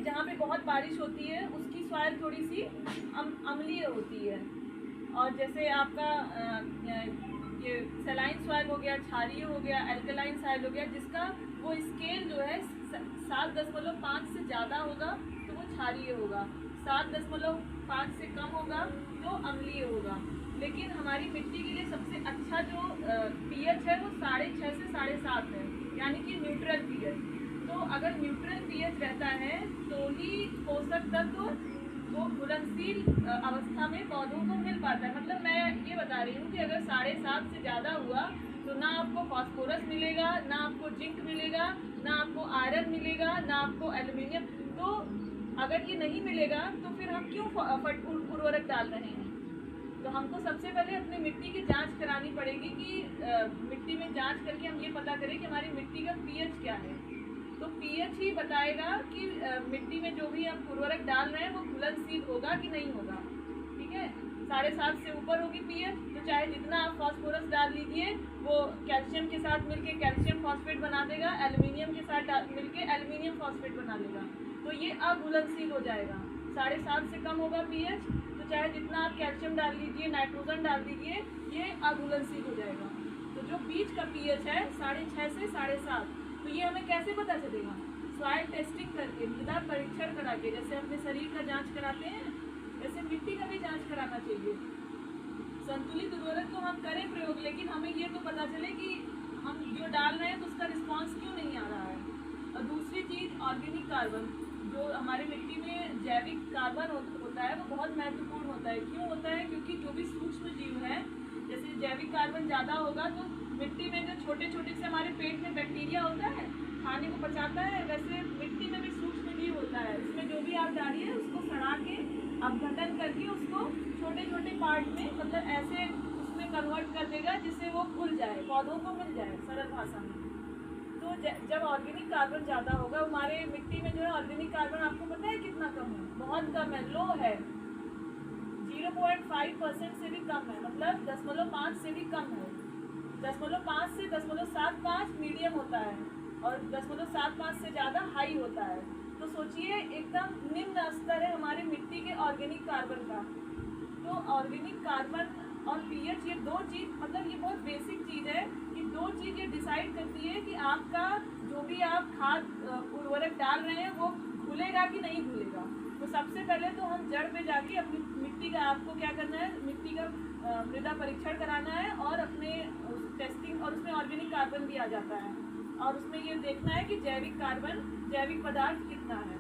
जहाँ पे बहुत बारिश होती है उसकी सॉइल थोड़ी सी अम्लीय होती है। और जैसे आपका ये सलाइन सॉइल हो गया, क्षारीय हो गया, एल्कलाइन सॉइल हो गया, जिसका वो स्केल जो है 7.5 से ज़्यादा होगा तो वो क्षारीय होगा, 7.5 से कम होगा तो अम्लीय होगा। लेकिन हमारी मिट्टी के लिए सबसे अच्छा जो पीएच है वो 6.5 से 7.5 है, यानी कि न्यूट्रल पीएच। तो अगर न्यूट्रल पीएच रहता है तो ही पोषक तत्व वो घुलनशील अवस्था में पौधों को मिल पाता है। मतलब मैं ये बता रही हूँ कि अगर 7.5 से ज़्यादा हुआ तो ना आपको फास्फोरस मिलेगा, ना आपको जिंक मिलेगा, ना आपको आयरन मिलेगा, ना आपको एल्युमिनियम। तो अगर ये नहीं मिलेगा तो फिर हम क्यों उर्वरक डाल रहे हैं? तो हमको सबसे पहले अपनी मिट्टी की जांच करानी पड़ेगी कि मिट्टी में जांच करके हम ये पता करें कि हमारी मिट्टी का पीएच क्या है। तो पीएच ही बताएगा कि मिट्टी में जो भी हम उर्वरक डाल रहे हैं वो घुलनशील होगा कि नहीं होगा। ठीक है, 7.5 से ऊपर होगी पीएच तो चाहे जितना आप फास्फोरस डाल लीजिए वो कैल्शियम के साथ मिलके कैल्शियम फॉस्फेट बना देगा, एल्युमिनियम के साथ मिलके एल्युमिनियम फॉस्फेट बना देगा, तो ये अघुलनशील हो जाएगा। 7.5 से कम होगा पीएच तो चाहे जितना आप कैल्शियम डाल लीजिए, नाइट्रोजन डाल दीजिए, ये अघुलनशील हो जाएगा। तो जो बीच का पीएच है 6.5 से 7.5, तो ये हमें कैसे पता चलेगा? सॉइल टेस्टिंग करके, मृदा परीक्षण करा के, जैसे अपने शरीर का जांच कराते हैं वैसे मिट्टी का भी जांच कराना चाहिए। संतुलित उर्वरक तो हम करें प्रयोग, लेकिन हमें ये तो पता चले कि हम जो डाल रहे हैं तो उसका रिस्पॉन्स क्यों नहीं आ रहा है। और दूसरी चीज़ ऑर्गेनिक कार्बन, जो हमारे मिट्टी में जैविक कार्बन होता है वो बहुत महत्वपूर्ण होता है। क्यों होता है? क्योंकि जो भी सूक्ष्म जीव है, जैसे जैविक कार्बन ज़्यादा होगा तो मिट्टी में जो छोटे छोटे से हमारे पेट में बैक्टीरिया होता है खाने को पचाता है, वैसे मिट्टी में भी सूक्ष्म जीव होता है। इसमें जो भी आप डालिए उसको सड़ा के अपघटन करके उसको छोटे छोटे पार्ट में, मतलब ऐसे उसमें कन्वर्ट कर देगा जिससे वो घुल जाए, पौधों को मिल जाए सरल भाषा में। तो जब ऑर्गेनिक कार्बन ज़्यादा होगा, हमारे मिट्टी में जो है ऑर्गेनिक कार्बन आपको पता है कितना कम है? बहुत कम है, लो है, 0.5% से भी कम है, मतलब 0.5 से भी कम है। 0.5 से 0.75 मीडियम होता है और 0.75 से ज़्यादा हाई होता है। तो सोचिए एकदम निम्न स्तर है हमारे मिट्टी के ऑर्गेनिक कार्बन का। तो ऑर्गेनिक कार्बन और पीएच, ये दो चीज़, मतलब ये बहुत बेसिक चीज़ है कि दो चीज़ ये डिसाइड करती है कि आपका जो भी आप खाद उर्वरक डाल रहे हैं वो घुलेगा कि नहीं घुलेगा। तो सबसे पहले तो हम जड़ पे जाके अपनी मिट्टी का, आपको क्या करना है, मिट्टी का मृदा परीक्षण कराना है और अपने टेस्टिंग, और उसमें ऑर्गेनिक कार्बन भी आ जाता है, और उसमें ये देखना है कि जैविक कार्बन, जैविक पदार्थ कितना है।